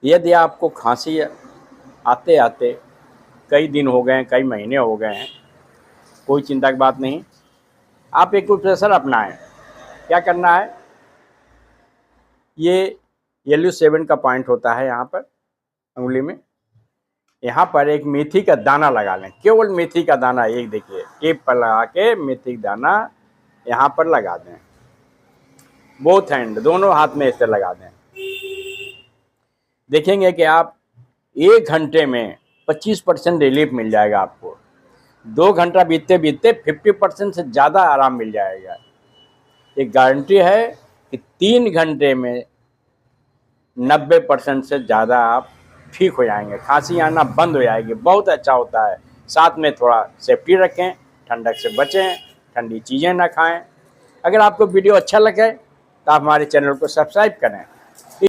यदि आपको खांसी आते आते कई दिन हो गए हैं, कई महीने हो गए हैं, कोई चिंता की बात नहीं। आप एक प्रोसेसर अपनाएं। क्या करना है, ये येलो 7 का पॉइंट होता है यहाँ पर उंगली में, यहाँ पर एक मेथी का दाना लगा लें। केवल मेथी का दाना, एक देखिए टेप पर लगा के मेथी का दाना यहाँ पर लगा दें। बोथ हैंड, दोनों हाथ में इसे लगा दें। देखेंगे कि आप 1 घंटे में 25% रिलीफ मिल जाएगा आपको। 2 घंटा बीतते बीतते 50% से ज़्यादा आराम मिल जाएगा। एक गारंटी है कि 3 घंटे में 90% से ज़्यादा आप ठीक हो जाएंगे, खांसी आना बंद हो जाएगी। बहुत अच्छा होता है। साथ में थोड़ा सेफ्टी रखें, ठंडक से बचें, ठंडी चीज़ें ना खाएं। अगर आपको वीडियो अच्छा लगे तो आप हमारे चैनल को सब्सक्राइब करें।